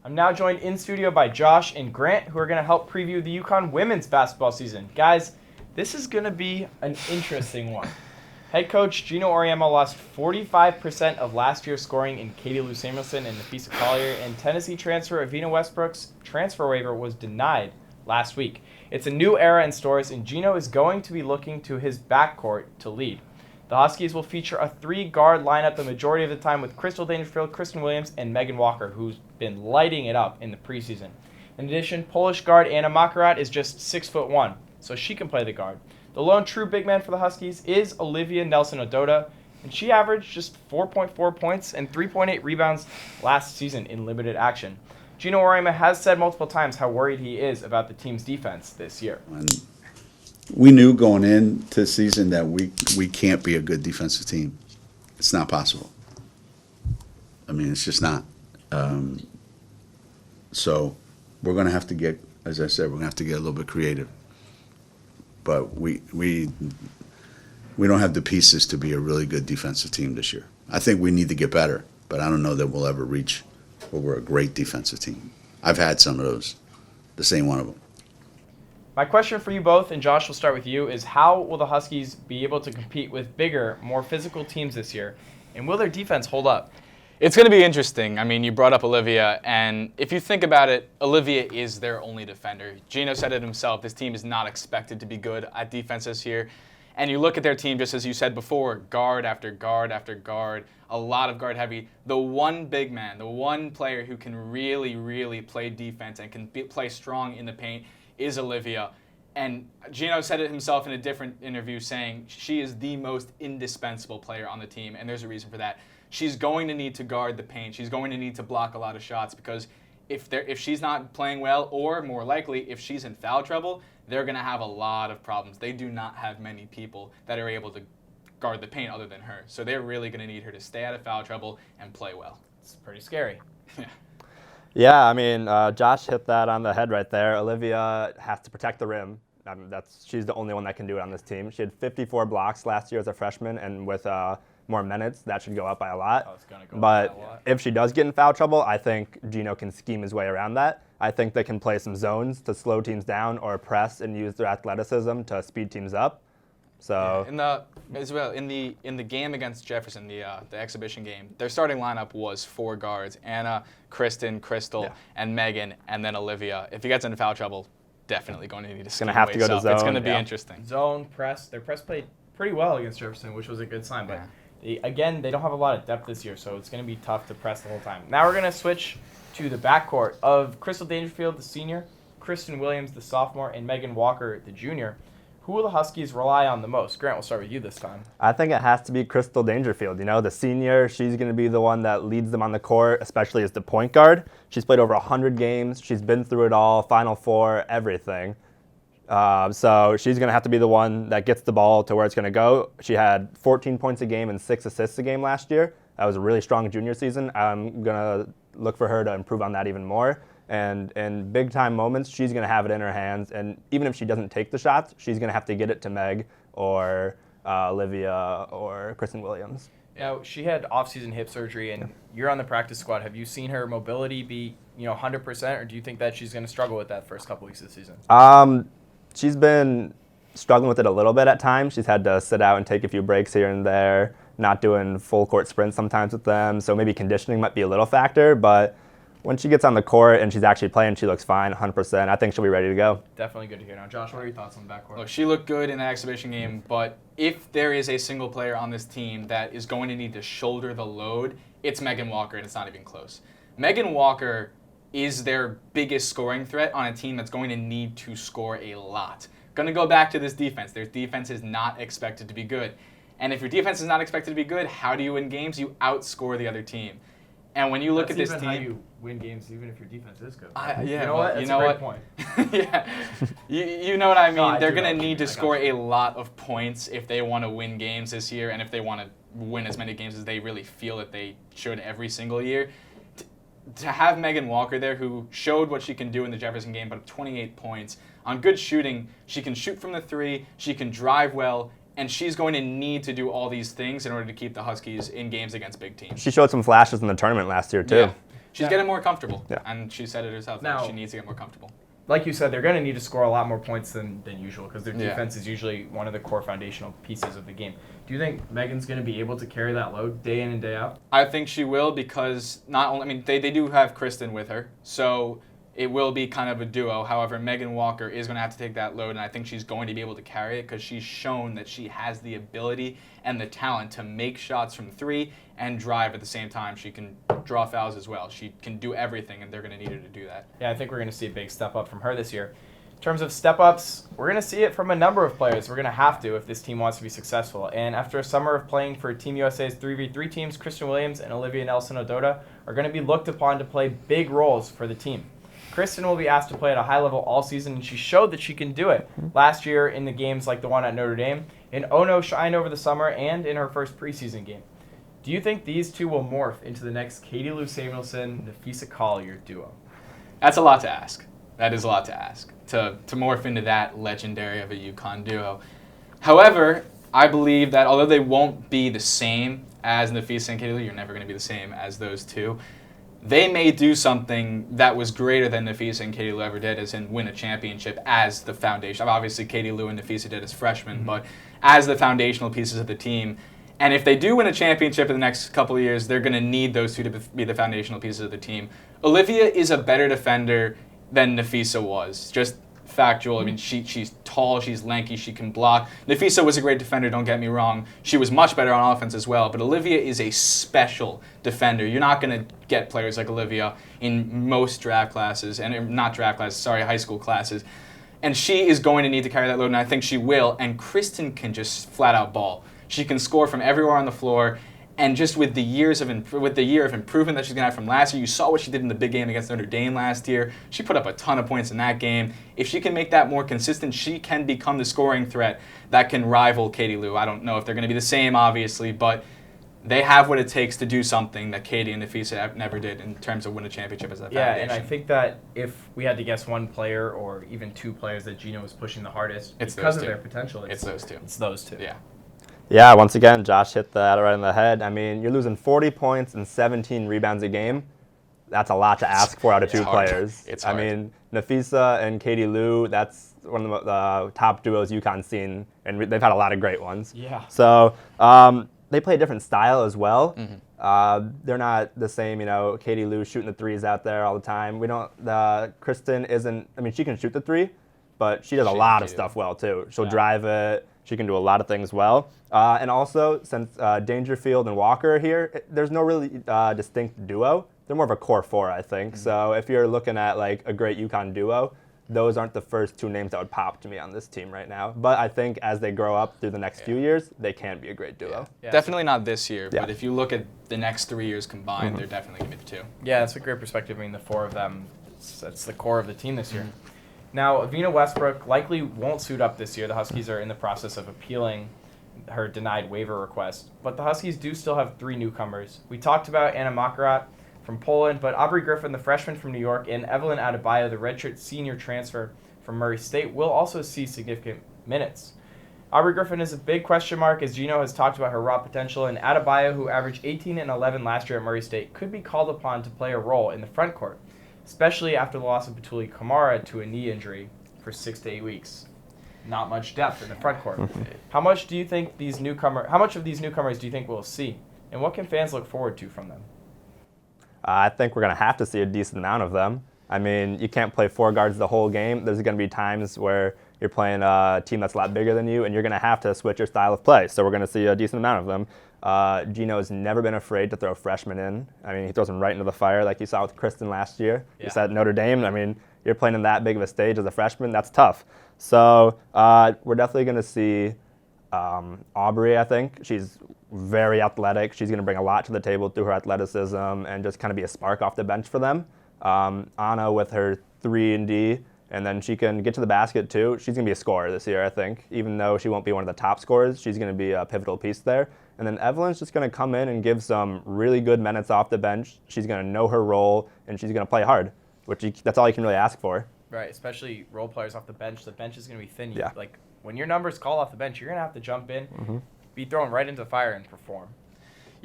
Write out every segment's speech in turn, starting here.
I'm now joined in studio by Josh and Grant, who are going to help preview the UConn women's basketball season. Guys, this is going to be an interesting one. Head coach Gino Auriemma lost 45% of last year's scoring in Katie Lou Samuelson and Nafisa Collier, and Tennessee transfer Avina Westbrook's transfer waiver was denied last week. It's a new era in stores, and Gino is going to be looking to his backcourt to lead. The Huskies will feature a three-guard lineup the majority of the time with Krystal Dangerfield, Kristen Williams, and Megan Walker, who's been lighting it up in the preseason. In addition, Polish guard Anna Makarat is just 6'1", so she can play the guard. The lone true big man for the Huskies is Olivia Nelson-Ododa, and she averaged just 4.4 points and 3.8 rebounds last season in limited action. Gino Auriemma has said multiple times how worried he is about the team's defense this year. We knew going into the season that we can't be a good defensive team. It's not possible. I mean, it's just not. So we're going to have to get, as I said, we're going to have to get a little bit creative. But we don't have the pieces to be a really good defensive team this year. I think we need to get better, but I don't know that we'll ever reach where we're a great defensive team. I've had some of those. This ain't one of them. My question for you both, and Josh, we'll start with you, is how will the Huskies be able to compete with bigger, more physical teams this year, and will their defense hold up? It's going to be interesting. I mean, you brought up Olivia, and if you think about it, Olivia is their only defender. Gino said it himself. This team is not expected to be good at defense this year. And you look at their team, just as you said before, guard after guard after guard, a lot of guard heavy. The one big man, the one player who can really, really play defense and can play strong in the paint is Olivia. And Gino said it himself in a different interview, saying she is the most indispensable player on the team, and there's a reason for that. She's going to need to guard the paint. She's going to need to block a lot of shots, because if she's not playing well, or more likely, if she's in foul trouble, they're going to have a lot of problems. They do not have many people that are able to guard the paint other than her. So they're really going to need her to stay out of foul trouble and play well. It's pretty scary. Yeah, I mean, Josh hit that on the head right there. Olivia has to protect the rim. I mean, she's the only one that can do it on this team. She had 54 blocks last year as a freshman, and with more minutes, that should go up by a lot. Oh, it's gonna go but up by a lot. if she does get in foul trouble, I think Gino can scheme his way around that. I think they can play some zones to slow teams down or press and use their athleticism to speed teams up. So in the game against Jefferson, the exhibition game, their starting lineup was 4 guards: Anna, Kristen, Krystal, and Megan, and then Olivia. If he gets into foul trouble, definitely going to need to scheme have to go to ways up. zone. It's going to be interesting. Zone, press. Their press played pretty well against Jefferson, which was a good sign. But they don't have a lot of depth this year, so it's going to be tough to press the whole time. Now we're going to switch to the backcourt of Krystal Dangerfield, the senior, Kristen Williams, the sophomore, and Megan Walker, the junior. Who will the Huskies rely on the most? Grant, we'll start with you this time. I think it has to be Krystal Dangerfield. You know, the senior, she's going to be the one that leads them on the court, especially as the point guard. She's played over 100 games. She's been through it all, Final Four, everything. So she's going to have to be the one that gets the ball to where it's going to go. She had 14 points a game and 6 assists a game last year. That was a really strong junior season. I'm going to look for her to improve on that even more. And in big-time moments, she's going to have it in her hands. And even if she doesn't take the shots, she's going to have to get it to Meg or Olivia or Kristen Williams. Now, she had off-season hip surgery, and you're on the practice squad. Have you seen her mobility be 100%, or do you think that she's going to struggle with that first couple weeks of the season? She's been struggling with it a little bit at times. She's had to sit out and take a few breaks here and there, not doing full-court sprints sometimes with them. So maybe conditioning might be a little factor, but when she gets on the court and she's actually playing, she looks fine, 100%. I think she'll be ready to go. Definitely good to hear. Now, Josh, what are your thoughts on the backcourt? Look, she looked good in that exhibition game, but if there is a single player on this team that is going to need to shoulder the load, it's Megan Walker, and it's not even close. Megan Walker is their biggest scoring threat on a team that's going to need to score a lot. Going to go back to this defense. Their defense is not expected to be good. And if your defense is not expected to be good, how do you win games? You outscore the other team. And when you look at this team, how you win games, even if your defense is good. You know what? That's a great point. Yeah, you know what I mean. No, They're going to need to score a lot of points if they want to win games this year, and if they want to win as many games as they really feel that they should every single year. To have Megan Walker there, who showed what she can do in the Jefferson game, but 28 points on good shooting, she can shoot from the 3, she can drive well. And she's going to need to do all these things in order to keep the Huskies in games against big teams. She showed some flashes in the tournament last year, too. Yeah. She's getting more comfortable, Yeah. and she said it herself. Now- That she needs to get more comfortable. Like you said, they're going to need to score a lot more points than usual because their Yeah. defense is usually one of the core foundational pieces of the game. Do you think Megan's going to be able to carry that load day in and day out? I think she will because not only, I mean, they do have Kristen with her, so it will be kind of a duo. However, Megan Walker is going to have to take that load, and I think she's going to be able to carry it because she's shown that she has the ability and the talent to make shots from three and drive at the same time. She can draw fouls as well. She can do everything, and they're going to need her to do that. Yeah, I think we're going to see a big step up from her this year. In terms of step-ups, we're going to see it from a number of players. We're going to have to if this team wants to be successful. And after a summer of playing for Team USA's 3v3 teams, Kristen Williams and Olivia Nelson-Ododa are going to be looked upon to play big roles for the team. Kristen will be asked to play at a high level all season, and she showed that she can do it last year in the games like the one at Notre Dame, in Ono Shine over the summer, and in her first preseason game. Do you think these two will morph into the next Katie Lou Samuelson, Nafisa Collier duo? That's a lot to ask. That is a lot to ask, to morph into that legendary of a UConn duo. However, I believe that although they won't be the same as Nafisa and Katie Lou, you're never going to be the same as those two, they may do something that was greater than Nafisa and Katie Lou ever did, as in win a championship as the foundation. Obviously, Katie Lou and Nafisa did as freshmen, but as the foundational pieces of the team. And if they do win a championship in the next couple of years, they're going to need those two to be the foundational pieces of the team. Olivia is a better defender than Nafisa was. Just factual. I mean, she's tall, she's lanky, she can block. Nafisa was a great defender, don't get me wrong. She was much better on offense as well, but Olivia is a special defender. You're not going to get players like Olivia in most draft classes, and not draft classes, sorry, high school classes. And she is going to need to carry that load, and I think she will. And Kristen can just flat out ball. She can score from everywhere on the floor. And just with the year of improvement that she's going to have from last year, you saw what she did in the big game against Notre Dame last year. She put up a ton of points in that game. If she can make that more consistent, she can become the scoring threat that can rival Katie Lou. I don't know if they're going to be the same, obviously, but they have what it takes to do something that Katie and Nafisa never did in terms of win a championship as a foundation. Yeah, and I think that if we had to guess one player or even two players that Gino was pushing the hardest It's because those of two. their potential, It's those two. It's those two. Yeah. Yeah, once again, Josh hit that right in the head. I mean, you're losing 40 points and 17 rebounds a game. That's a lot to ask for out of two hard. players. It's hard. I mean, Nafisa and Katie Lou, that's one of the top duos UConn's seen, and they've had a lot of great ones. Yeah. So they play a different style as well. They're not the same, Katie Lou shooting the threes out there all the time. Kristen isn't, I mean, she can shoot the three, but she does a lot of stuff well too. She'll drive it. She can do a lot of things well. And also, since Dangerfield and Walker are here, there's no really distinct duo. They're more of a core four, I think. So if you're looking at like a great UConn duo, those aren't the first two names that would pop to me on this team right now. But I think as they grow up through the next few years, they can be a great duo. Yeah. Definitely not this year, Yeah. but if you look at the next 3 years combined, they're definitely going to be the two. Yeah, that's a great perspective. I mean, the four of them, that's the core of the team this year. Now, Avina Westbrook likely won't suit up this year. The Huskies are in the process of appealing her denied waiver request. But the Huskies do still have three newcomers. We talked about Anna Makarat from Poland, but Audrey Griffin, the freshman from New York, and Evelyn Adebayo, the redshirt senior transfer from Murray State, will also see significant minutes. Audrey Griffin is a big question mark, as Gino has talked about her raw potential, and Adebayo, who averaged 18 and 11 last year at Murray State, could be called upon to play a role in the front court, especially after the loss of Batuli Kamara to a knee injury for 6 to 8 weeks. Not much depth in the front court. How much of these newcomers do you think we'll see, and what can fans look forward to from them? I think we're going to have to see a decent amount of them. I mean, you can't play four guards the whole game. There's going to be times where you're playing a team that's a lot bigger than you, and you're going to have to switch your style of play. So we're going to see a decent amount of them. Gino's never been afraid to throw freshmen in. I mean, he throws them right into the fire, like you saw with Kristen last year. Yeah. You saw at Notre Dame. I mean, you're playing in that big of a stage as a freshman. That's tough. So we're definitely going to see Aubrey, I think. She's very athletic. She's going to bring a lot to the table through her athleticism and just kind of be a spark off the bench for them. Anna with her 3-and-D, and then she can get to the basket too. She's going to be a scorer this year, I think. Even though she won't be one of the top scorers, she's going to be a pivotal piece there. And then Evelyn's just going to come in and give some really good minutes off the bench. She's going to know her role, and she's going to play hard, that's all you can really ask for. Right, especially role players off the bench. The bench is going to be thin. Yeah. Like, when your number's called off the bench, you're going to have to jump in, be thrown right into the fire, and perform.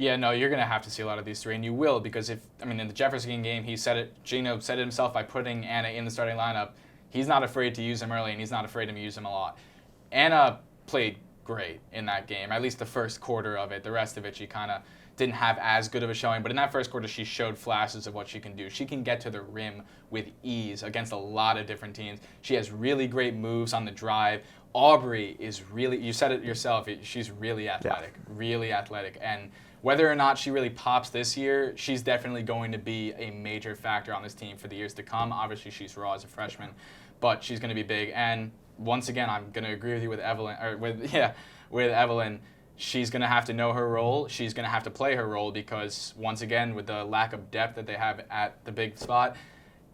Yeah, no, you're going to have to see a lot of these three, and you will, because in the Jefferson game, Gino said it himself by putting Anna in the starting lineup. He's not afraid to use him early, and he's not afraid to use him a lot. Anna played great in that game, at least the first quarter of it. The rest of it, she kind of didn't have as good of a showing, but in that first quarter, she showed flashes of what she can do. She can get to the rim with ease against a lot of different teams. She has really great moves on the drive. Aubrey is really, you said it yourself, she's really athletic, really athletic. And whether or not she really pops this year, she's definitely going to be a major factor on this team for the years to come. Obviously, she's raw as a freshman, but she's going to be big. And once again, I'm going to agree with you with Evelyn. She's going to have to know her role. She's going to have to play her role because, once again, with the lack of depth that they have at the big spot,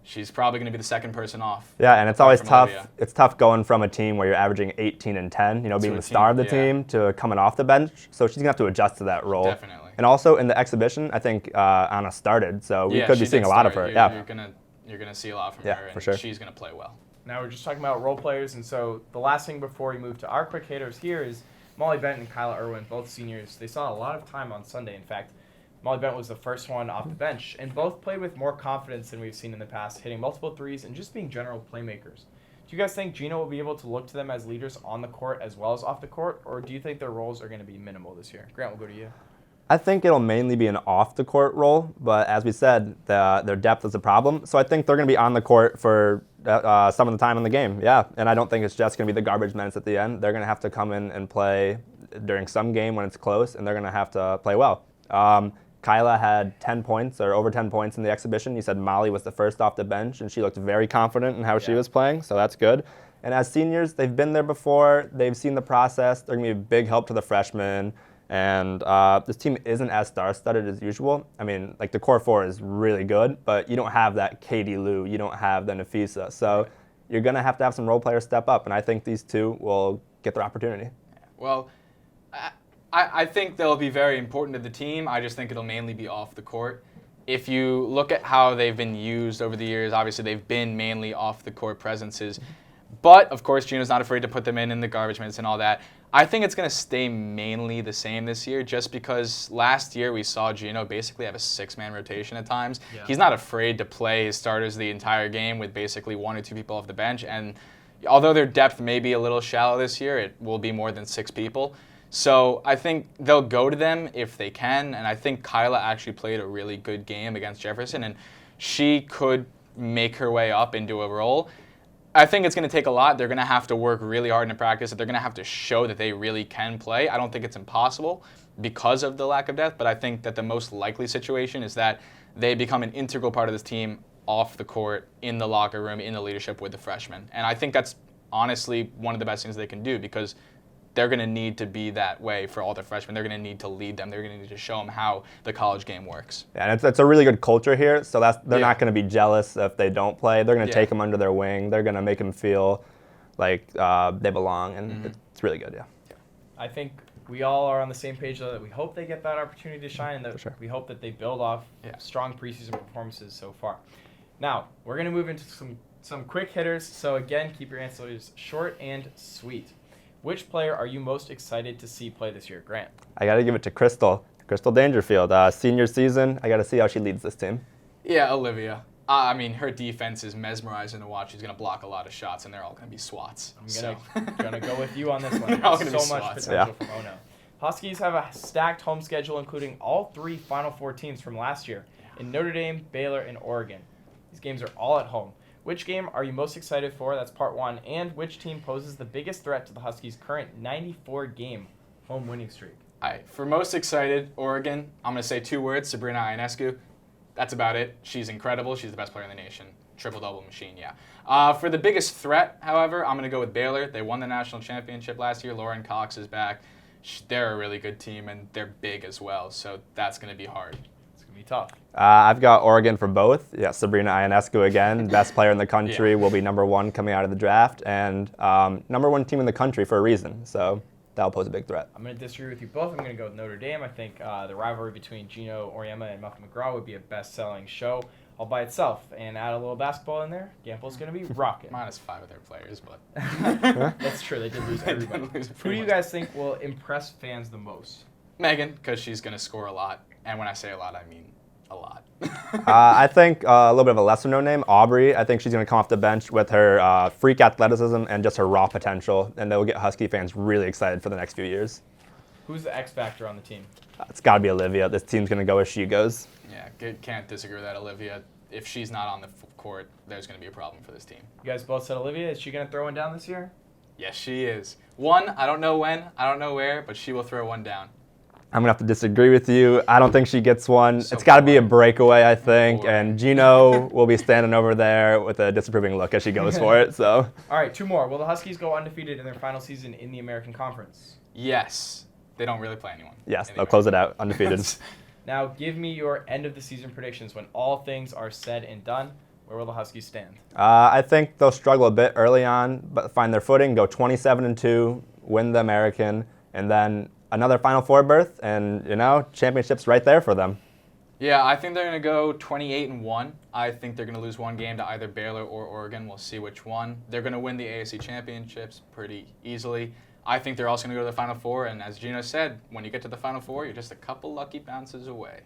she's probably going to be the second person off. Yeah, and it's always tough. Olivia. It's tough going from a team where you're averaging 18 and 10, being the star of the team, to coming off the bench. So she's going to have to adjust to that role. Definitely. And also in the exhibition, I think Anna started, so we could be seeing a lot of her. You're going to see a lot from her, and for sure. She's going to play well. Now we're just talking about role players, and so the last thing before we move to our quick hitters here is Molly Benton and Kyla Irwin, both seniors. They saw a lot of time on Sunday. In fact, Molly Benton was the first one off the bench, and both played with more confidence than we've seen in the past, hitting multiple threes and just being general playmakers. Do you guys think Gino will be able to look to them as leaders on the court as well as off the court, or do you think their roles are going to be minimal this year? Grant, we'll go to you. I think it'll mainly be an off-the-court role, but as we said, their depth is a problem. So I think they're going to be on the court for some of the time in the game, And I don't think it's just going to be the garbage minutes at the end. They're going to have to come in and play during some game when it's close, and they're going to have to play well. Kyla had 10 points or over 10 points in the exhibition. You said Molly was the first off the bench, and she looked very confident in how she was playing, so that's good. And as seniors, they've been there before. They've seen the process. They're going to be a big help to the freshmen. And this team isn't as star-studded as usual. The core four is really good, but you don't have that Katie Lou. You don't have the Nafisa. So you're going to have some role players step up, and I think these two will get their opportunity. Well, I think they'll be very important to the team. I just think it'll mainly be off the court. If you look at how they've been used over the years, obviously they've been mainly off-the-court presences. But, of course, Gino's not afraid to put them in the garbage minutes and all that. I think it's going to stay mainly the same this year just because last year we saw Gino basically have a six-man rotation at times. Yeah. He's not afraid to play his starters the entire game with basically one or two people off the bench. And although their depth may be a little shallow this year, it will be more than six people. So I think they'll go to them if they can. And I think Kyla actually played a really good game against Jefferson, and she could make her way up into a role. I think it's going to take a lot. They're going to have to work really hard in practice. They're going to have to show that they really can play. I don't think it's impossible because of the lack of depth, but I think that the most likely situation is that they become an integral part of this team off the court, in the locker room, in the leadership with the freshmen. And I think that's honestly one of the best things they can do because they're going to need to be that way for all the freshmen. They're going to need to lead them. They're going to need to show them how the college game works. Yeah, and it's a really good culture here, so they're not going to be jealous if they don't play. They're going to take them under their wing. They're going to make them feel like they belong, and it's really good, I think we all are on the same page, though, that we hope they get that opportunity to shine, and that we hope that they build off strong preseason performances so far. Now, we're going to move into some quick hitters, so again, keep your answers short and sweet. Which player are you most excited to see play this year, Grant? I got to give it to Krystal Dangerfield. Senior season, I got to see how she leads this team. Yeah, Olivia. Her defense is mesmerizing to watch. She's going to block a lot of shots, and they're all going to be swats. I'm going to go with you on this one. They're all gonna so be much swats. potential from Ono. Huskies have a stacked home schedule, including all three Final Four teams from last year in Notre Dame, Baylor, and Oregon. These games are all at home. Which game are you most excited for? That's part one. And which team poses the biggest threat to the Huskies' current 94-game home winning streak? All right, for most excited, Oregon, I'm going to say two words, Sabrina Ionescu. That's about it. She's incredible. She's the best player in the nation. Triple-double machine, For the biggest threat, however, I'm going to go with Baylor. They won the national championship last year. Lauren Cox is back. They're a really good team, and they're big as well, so that's going to be hard. Be tough. I've got Oregon for both. Yeah, Sabrina Ionescu again, best player in the country, will be number one coming out of the draft, and number one team in the country for a reason. So that'll pose a big threat. I'm going to disagree with you both. I'm going to go with Notre Dame. I think the rivalry between Gino Auriemma and Muffin McGraw would be a best-selling show all by itself. And add a little basketball in there, Gample's going to be rocking. Minus 5 of their players, but that's true. They did lose everybody. Who do you guys think will impress fans the most? Megan, because she's going to score a lot. And when I say a lot, I mean a lot. I think a little bit of a lesser-known name, Audrey. I think she's going to come off the bench with her freak athleticism and just her raw potential, and that will get Husky fans really excited for the next few years. Who's the X factor on the team? It's got to be Olivia. This team's going to go as she goes. Yeah, can't disagree with that, Olivia. If she's not on the court, there's going to be a problem for this team. You guys both said Olivia. Is she going to throw one down this year? Yes, she is. One, I don't know when, I don't know where, but she will throw one down. I'm going to have to disagree with you. I don't think she gets one. So it's got to be a boring. breakaway, I think, Boring. and Gino will be standing over there with a disapproving look as she goes for it. So, All right, 2 more. Will the Huskies go undefeated in their final season in the American Conference? Yes. They don't really play anyone. yes, in the they'll close it American. out, undefeated. Now, give me your end-of-the-season predictions when all things are said and done. Where will the Huskies stand? I think they'll struggle a bit early on, but find their footing, go 27-2, win the American, and then another Final Four berth, and, championship's right there for them. Yeah, I think they're going to go 28-1. I think they're going to lose one game to either Baylor or Oregon. We'll see which one. They're going to win the ASC championships pretty easily. I think they're also going to go to the Final Four, and as Gino said, when you get to the Final Four, you're just a couple lucky bounces away.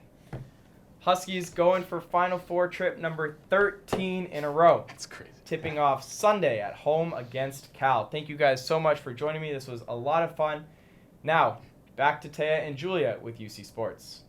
Huskies going for Final Four trip number 13 in a row. That's crazy. Tipping off Sunday at home against Cal. Thank you guys so much for joining me. This was a lot of fun. Now, back to Taya and Julia with UC Sports.